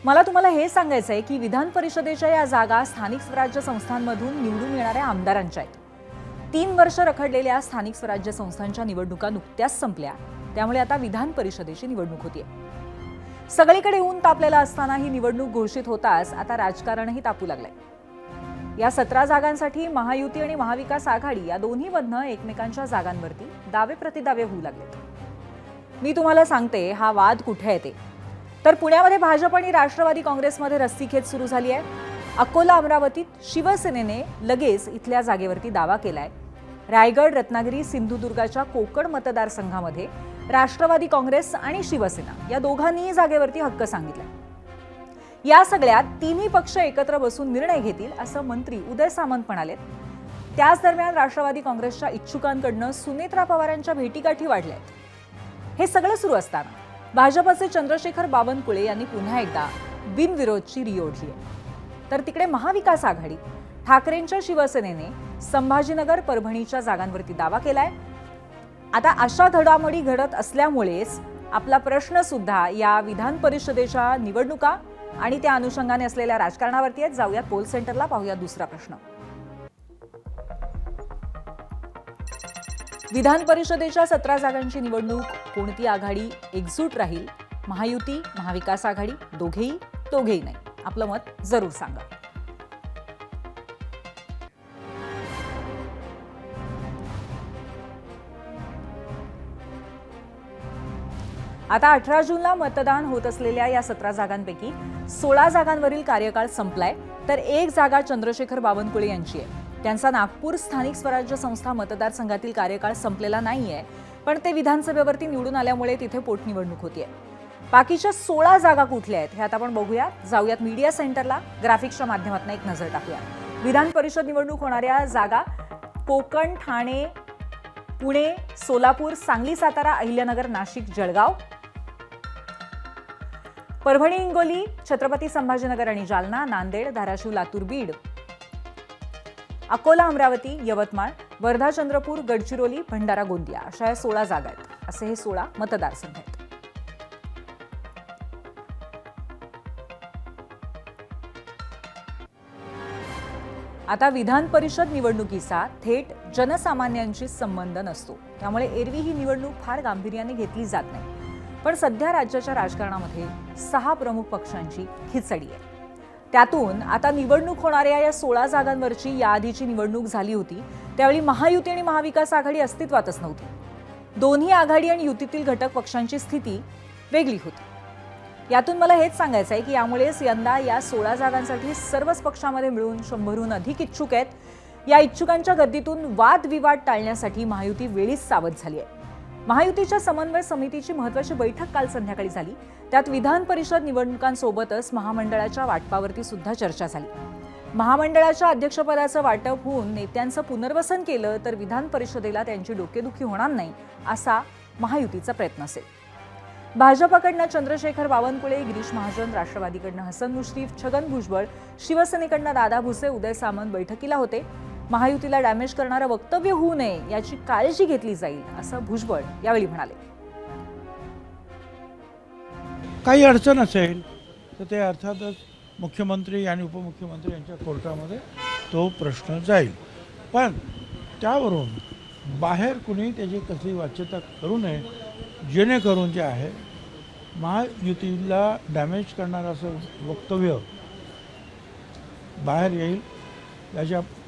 Speaker 11: मला तुम्हाला हे सांगायचं आहे की विधान परिषदेच्या या जागा स्थानिक स्वराज्य संस्थांमधून निवडून येणाऱ्या आमदारांच्या आहेत. 3 वर्ष रखडलेल्या स्थानिक स्वराज्य संस्थांच्या निवडणुका नुकत्याच संपल्या, त्यामुळे आता विधान परिषदेची निवडणूक होतीये. सगळीकडे ऊन तापलेलं असताना ही निवडणूक घोषित होताच आता राजकारणही तापू लागलंय. या 17 जागांसाठी महायुती आणि महाविकास आघाडी या दोन्हीमधनं एकमेकांच्या जागांवरती दावे प्रतिदावे होऊ लागलेत. मी तुम्हाला सांगते हा वाद कुठे येते तर पुण्यामध्ये भाजप आणि राष्ट्रवादी काँग्रेसमध्ये रस्सीखेच सुरू झाली आहे. अकोला अमरावतीत शिवसेनेने लगेच इथल्या जागेवरती दावा केलाय. रायगड, रत्नागिरी, सिंधुदुर्गाच्या कोकण मतदारसंघामध्ये राष्ट्रवादी काँग्रेस आणि शिवसेना या दोघांनीही जागेवरती हक्क सांगितलाय. या सगळ्यात तिन्ही पक्ष एकत्र बसून निर्णय घेतील असं मंत्री उदय सामंत म्हणालेत. त्याच दरम्यान राष्ट्रवादी काँग्रेसच्या इच्छुकांकडनं सुनेत्रा पवारांच्या भेटीगाठी वाढल्यात. हे सगळं सुरू असताना भाजपचे चंद्रशेखर बावनकुळे यांनी पुन्हा एकदा बिनविरोधची री ओढली आहे. तर तिकडे महाविकास आघाडी ठाकरेंच्या शिवसेनेने संभाजीनगर, परभणीच्या जागांवरती दावा केलाय. आता अशा घडामोडी घडत असल्यामुळेच आपला प्रश्न सुद्धा या विधान परिषदेच्या निवडणुका आणि त्या अनुषंगाने असलेल्या राजकारणावरती आहेत. जाऊयात पोल सेंटरला, पाहूया दुसरा प्रश्न. विधान परिषदेच्या 17 जागांची निवडणूक, कोणती आघाडी एकजूट राहील? महायुती, महाविकास आघाडी, दोघेही नाही? आपलं मत जरूर सांगा. आता 18 जूनला मतदान होत असलेल्या या 17 जागांपैकी 16 जागांवरील कार्यकाळ संपलाय, तर एक जागा चंद्रशेखर बावनकुळे यांची आहे. त्यांचा नागपूर स्थानिक स्वराज्य संस्था मतदारसंघातील कार्यकाळ संपलेला नाहीये, पण ते विधानसभेवरती निवडून आल्यामुळे तिथे पोटनिवडणूक होतीये. बाकीच्या 16 जागा कुठल्या आहेत हे आता आपण बघूया. जाऊयात मीडिया सेंटरला, ग्राफिक्सच्या माध्यमातून एक नजर टाकूया. विधान परिषद निवडणूक होणाऱ्या जागा कोकण, ठाणे, पुणे, सोलापूर, सांगली, सातारा, अहिल्यानगर, नाशिक, जळगाव, परभणी, हिंगोली, छत्रपती संभाजीनगर आणि जालना, नांदेड, धाराशिव, लातूर, बीड, अकोला, अमरावती, यवतमाळ, वर्धा, चंद्रपूर, गडचिरोली, भंडारा, गोंदिया अशा या 16 जागा आहेत. असे हे 16 मतदारसंघ आहेत. आता विधान परिषद निवडणुकीचा थेट जनसामान्यांशी संबंध नसतो, त्यामुळे एरवी ही निवडणूक फार गांभीर्याने घेतली जात नाही. पण सध्या राज्याच्या राजकारणामध्ये 6 प्रमुख पक्षांची खिचडी आहे. त्यातून आता निवडणूक होणाऱ्या या 16 जागांवरची याआधीची निवडणूक झाली होती त्यावेळी महायुती आणि महाविकास आघाडी अस्तित्वातच नव्हती. दोन्ही आघाडी आणि युतीतील घटक पक्षांची स्थिती वेगळी होती. यातून मला हेच सांगायचं आहे की यामुळेच यंदा या 16 जागांसाठी सर्वच पक्षामध्ये मिळून 100हून अधिक इच्छुक आहेत. या इच्छुकांच्या गर्दीतून वादविवाद टाळण्यासाठी महायुती वेळीच सावध झाली आहे. महायुतीच्या समन्वय समितीची महत्त्वाची बैठक काल संध्याकाळी झाली. त्यात विधान परिषद निवडणुकांसोबतच महामंडळाच्या वाटपावरती सुद्धा चर्चा झाली. महामंडळाच्या अध्यक्षपदाचं वाटप होऊन नेत्यांचं पुनर्वसन केलं तर विधान परिषदेला त्यांची डोकेदुखी होणार नाही, असा महायुतीचा प्रयत्न असेल. भाजपकडनं चंद्रशेखर बावनकुळे, गिरीश महाजन, राष्ट्रवादीकडनं हसन मुश्रीफ, छगन भुजबळ, शिवसेनेकडनं दादा भुसे, उदय सामंत बैठकीला होते. महायुतीला डॅमेज करणारं वक्तव्य होऊ नये याची काळजी घेतली जाईल असं भुजबळ यावेळी म्हणाले.
Speaker 16: काही अडचण असेल तर ते अर्थातच मुख्यमंत्री आणि उपमुख्यमंत्री यांच्या कोर्टामध्ये तो प्रश्न जाईल, पण त्यावरून बाहेर कुणी त्याची कसली वाच्यता करू नये, जेणेकरून जे आहे महायुतीला डॅमेज करणारं असं वक्तव्य बाहेर येईल,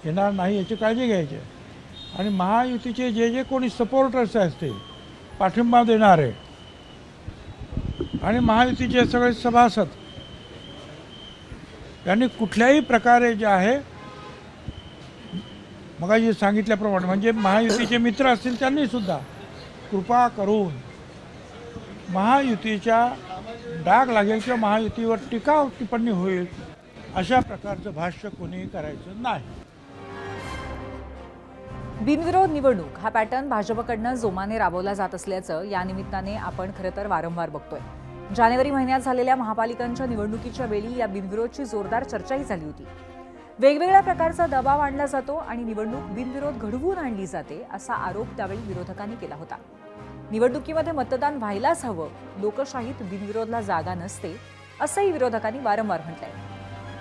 Speaker 16: येणार नाही याची काळजी घ्यायची आहे. आणि महायुतीचे जे कोणी सपोर्टर्स असतील, पाठिंबा देणारे आणि महायुतीचे सगळे सभासद यांनी कुठल्याही प्रकारे जे आहे मगाशी सांगितल्याप्रमाणे म्हणजे महायुतीचे मित्र असतील त्यांनी सुद्धा कृपा करून महायुतीच्या डाग लागेल किंवा महायुतीवर टीका टिप्पणी होईल अशा प्रकारचं भाष्य कोणी करायचं नाही.
Speaker 11: बिनविरोध निवडणूक हा पॅटर्न भाजपकडनं जोमाने राबवला जात असल्याचं या निमित्ताने आपण खरं तर वारंवार बघतोय. जानेवारी महिन्यात झालेल्या महापालिकांच्या निवडणुकीच्या वेळी या बिनविरोधची जोरदार चर्चाही झाली होती. वेगवेगळ्या प्रकारचा दबाव आणला जातो आणि निवडणूक बिनविरोध घडवून आणली जाते असा आरोप त्यावेळी विरोधकांनी केला होता. निवडणुकीमध्ये मतदान व्हायलाच हवं, लोकशाहीत बिनविरोधला जागा नसते असंही विरोधकांनी वारंवार म्हटलंय.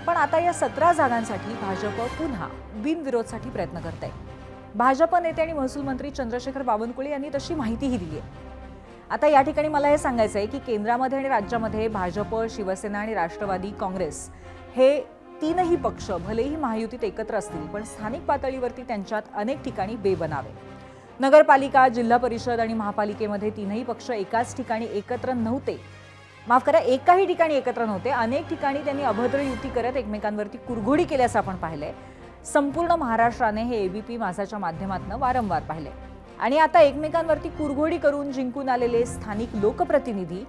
Speaker 11: पण आता या 17 जागांसाठी भाजप पुन्हा बिनविरोधसाठी प्रयत्न करत आहे. भाजप नेते आणि महसूल मंत्री चंद्रशेखर बावनकुळे यांनी तशी माहितीही दिली आहे. आता या ठिकाणी मला हे सांगायचं आहे की केंद्रामध्ये आणि राज्यामध्ये भाजप, शिवसेना आणि राष्ट्रवादी काँग्रेस हे तीनही पक्ष भलेही महायुतीत एकत्र असतील पण स्थानिक पातळीवरती त्यांच्यात अनेक ठिकाणी बेबनाव आहे. नगरपालिका, जिल्हा परिषद आणि महापालिकेमध्ये तीनही पक्ष एकाच ठिकाणी एकत्र नव्हते. माफ करा, एकाही ठिकाणी एकत्र नव्हते. अनेक ठिकाणी त्यांनी अभद्र युती करत एकमेकांवरती कुरघोडी केल्याचं आपण पाहिलंय. संपूर्ण महाराष्ट्राने हे एबीपी माझाच्या माध्यमातून वारंवार पाहिलंय. आणि आता एकमेकांवरती कुरघोडी करून जिंकून आलेले स्थानिक लोकप्रतिनिधी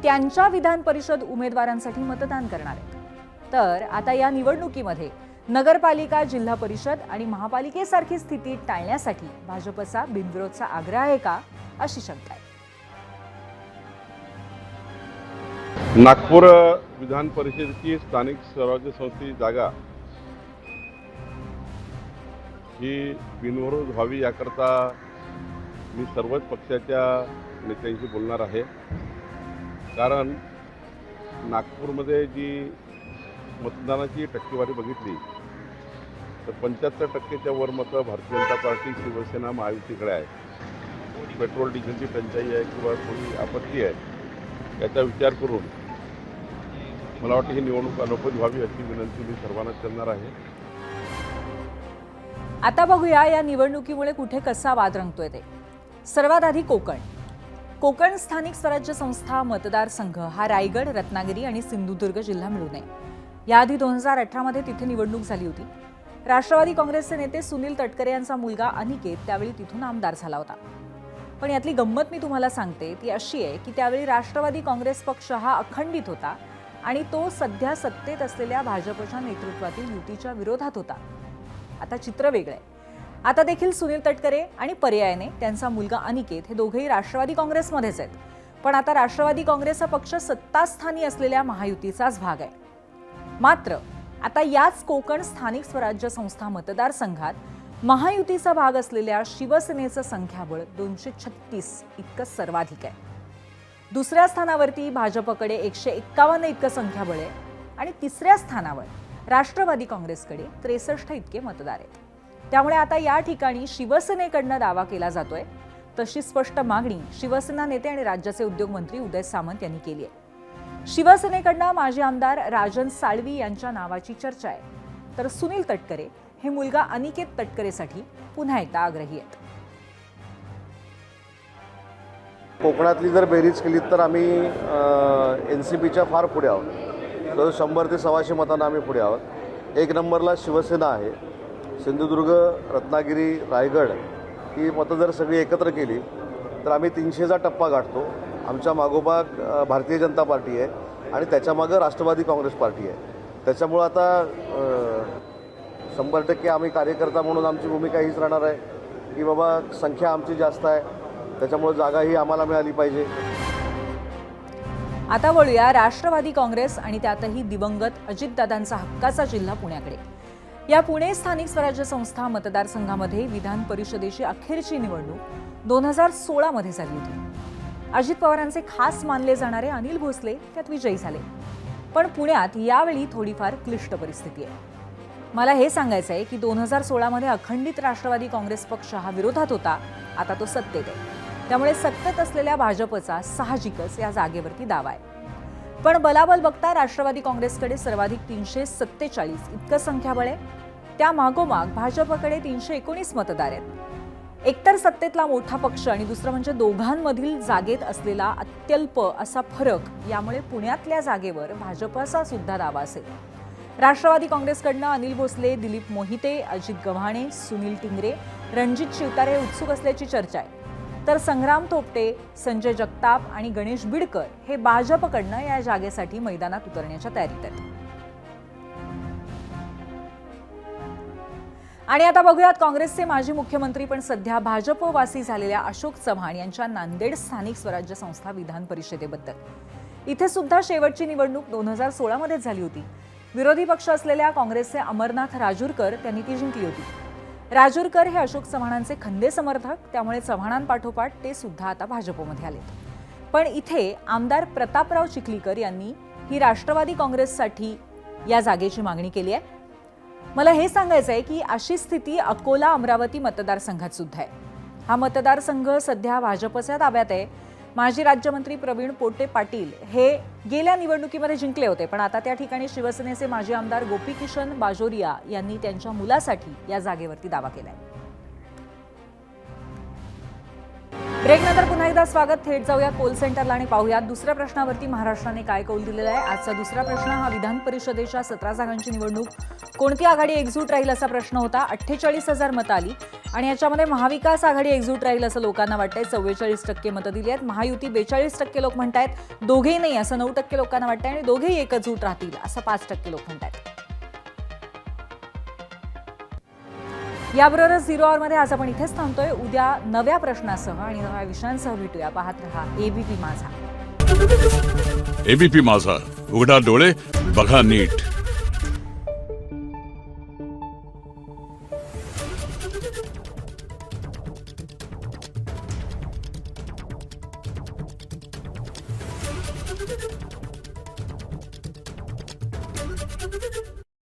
Speaker 11: त्यांच्या विधान परिषद उमेदवारांसाठी मतदान करणार आहेत. तर आता या निवडणुकीमध्ये नगरपालिका, जिल्हा परिषद आणि महापालिकेसारखी स्थिती टाळण्यासाठी भाजपचा बिनविरोधचा आग्रह आहे का, अशी शंका आहे.
Speaker 17: नागपूर विधान परिषदेची स्थानिक स्वराज्य संस्थेची जागा ही बिनविरोध व्हावी याकरता मी सर्वच पक्षाच्या नेत्यांशी बोलणार आहे. कारण नागपूरमध्ये जी मतदानाची टक्केवारी बघितली तर 75% वर मतं भारतीय जनता पार्टी, शिवसेना, महायुतीकडे आहे. पेट्रोल डिझेलची टंचाई आहे किंवा कोणी आपत्ती आहे याचा विचार करून मला वाटतं ही निवडणूक अनोखी व्हावी अशी विनंती मी सर्वांना करणार आहे.
Speaker 11: आता बघूया या निवडणुकीमुळे कुठे कसा वाद रंगतोय ते. सर्वात आधी कोकण स्थानिक स्वराज्य संस्था मतदारसंघ हा रायगड, रत्नागिरी आणि सिंधुदुर्ग जिल्हा मिळून आहे. याआधी 2018 मध्ये तिथे निवडणूक झाली होती. राष्ट्रवादी काँग्रेसचे नेते सुनील तटकरे यांचा मुलगा अनिकेत त्यावेळी तिथून आमदार झाला होता. पण यातली गंमत मी तुम्हाला सांगते ती अशी आहे की त्यावेळी राष्ट्रवादी काँग्रेस पक्ष हा अखंडित होता आणि तो सध्या सत्तेत असलेल्या भाजपच्या नेतृत्वातील युतीच्या विरोधात होता. आता चित्र वेगळं आहे. आता देखील सुनील तटकरे आणि पर्यायाने त्यांचा मुलगा अनिकेत हे दोघेही राष्ट्रवादी काँग्रेसमध्येच आहेत. पण आता राष्ट्रवादी काँग्रेस हा पक्ष सत्तास्थानी असलेल्या महायुतीचाच भाग आहे. मात्र आता याच कोकण स्थानिक स्वराज्य संस्था मतदारसंघात महायुतीचा भाग असलेल्या शिवसेनेचं संख्याबळ 236 इतकं सर्वाधिक आहे. दुसऱ्या स्थानावरती भाजपकडे 151 इतकं संख्याबळ आहे आणि तिसऱ्या स्थानावर राष्ट्रवादी काँग्रेसकडे 63 इतके मतदार आहेत. त्यामुळे आता या ठिकाणी शिवसेनेकडनं दावा केला जातोय तशी स्पष्ट मागणी शिवसेना नेते आणि राज्याचे उद्योगमंत्री उदय सामंत यांनी केली आहे. शिवसेनेकडनं माजी आमदार राजन साळवी यांच्या नावाची चर्चा आहे. तर सुनील तटकरे हे मुलगा अनिकेत तटकरेसाठी पुन्हा एकदा आग्रही आहेत.
Speaker 13: कोकणातली जर बेरीज केली तर आम्ही NCPच्या फार पुढे आहोत. तर 100 ते 125 मतांना आम्ही पुढे आहोत. 1 नंबरला शिवसेना आहे. सिंधुदुर्ग, रत्नागिरी, रायगड ही मतं जर सगळी एकत्र केली तर आम्ही 300चा टप्पा गाठतो. आमच्या मागोमाग भारतीय जनता पार्टी आहे आणि त्याच्यामागं राष्ट्रवादी काँग्रेस पार्टी आहे. त्याच्यामुळं आता 100% आम्ही कार्यकर्ता म्हणून आमची भूमिका हीच राहणार आहे की बाबा संख्या आमची जास्त आहे, त्याच्यामुळे जागाही आम्हाला मिळाली पाहिजे.
Speaker 11: आता वळूया राष्ट्रवादी काँग्रेस आणि त्यातही दिवंगत अजितदादांचा हक्काचा जिल्हा पुण्याकडे. या पुणे स्थानिक स्वराज्य संस्था मतदारसंघामध्ये विधान परिषदेची अखेरची निवडणूक 2016 मध्ये झाली होती. अजित पवारांचे खास मानले जाणारे अनिल भोसले त्यात विजयी झाले. पण पुण्यात यावेळी थोडीफार क्लिष्ट परिस्थिती आहे. मला हे सांगायचं आहे की 2016 मध्ये अखंडित राष्ट्रवादी काँग्रेस पक्ष हा विरोधात होता, आता तो सत्तेत आहे. त्यामुळे सत्तेत असलेल्या भाजपचा साहजिकच या जागेवरती दावा आहे. पण बलाबल बघता राष्ट्रवादी काँग्रेसकडे सर्वाधिक 347 इतकं संख्याबळ आहे. त्या मागोमाग भाजपकडे 319 मतदार आहेत. एकतर सत्तेतला मोठा पक्ष आणि दुसरं म्हणजे दोघांमधील जागेत असलेला अत्यल्प असा फरक, यामुळे पुण्यातल्या जागेवर भाजपचा सुद्धा दावा असेल. राष्ट्रवादी काँग्रेसकडनं अनिल भोसले, दिलीप मोहिते, अजित गव्हाणे, सुनील टिंगरे, रणजित शिवतारे उत्सुक असल्याची चर्चा आहे. तर संग्राम थोपटे, संजय जगताप आणि गणेश बिडकर हे भाजपकडनं या जागेसाठी मैदानात उतरण्याच्या तयारीत आहेत. आणि आता बघूयात काँग्रेसचे माजी मुख्यमंत्री पण सध्या भाजपवासी झालेल्या अशोक चव्हाण यांच्या नांदेड स्थानिक स्वराज्य संस्था विधान परिषदेबद्दल. इथे सुद्धा शेवटची निवडणूक 2016 मध्येच झाली होती. विरोधी पक्ष असलेल्या काँग्रेसचे अमरनाथ राजूरकर त्यांनी ती जिंकली होती. राजूरकर हे अशोक चव्हाणांचे खंदे समर्थक, त्यामुळे चव्हाणांपाठोपाठ ते सुद्धा आता भाजपमध्ये आलेत. पण इथे आमदार प्रतापराव चिखलीकर यांनी ही राष्ट्रवादी काँग्रेससाठी या जागेची मागणी केली आहे. मला हे सांगायचं आहे की अशी स्थिती अकोला अमरावती मतदारसंघात सुद्धा आहे. हा मतदारसंघ सध्या भाजपच्या ताब्यात आहे. माजी राज्यमंत्री प्रवीण पोटे पाटील हे गेल्या निवडणुकीमध्ये जिंकले होते, पण आता त्या ठिकाणी शिवसेनेचे माजी आमदार गोपीकिशन बाजोरिया यांनी त्यांच्या मुलासाठी या जागेवरती दावा केलाय. ब्रेकनंतर पुन्हा एकदा स्वागत. थेट जाऊया कोल सेंटरला आणि पाहूयात दुसऱ्या प्रश्नावरती महाराष्ट्राने काय कौल दिलेला आहे. आजचा दुसरा प्रश्न हा विधान परिषदेच्या 17 जागांची निवडणूक कोणती आघाडी एकजूट राहील असा प्रश्न होता. 48,000 मतं आली आणि याच्यामध्ये महाविकास आघाडी एकजूट राहील असं लोकांना वाटतंय. 44% मतं दिली आहेत. महायुती 42% लोक म्हणतायत. दोघेही नाही असं 9% लोकांना वाटतंय आणि दोघेही एकजूट राहतील असं 5% लोक म्हणतायत. याबरोबरच 0 आवरमध्ये आज आपण इथेच थांबतोय. उद्या नव्या प्रश्नासह आणि नव्या विषयांसह भेटूया. पाहत रहा एबीपी माझा.
Speaker 18: एबीपी माझा, उघडा डोळे बघा नीट.
Speaker 19: Thank you.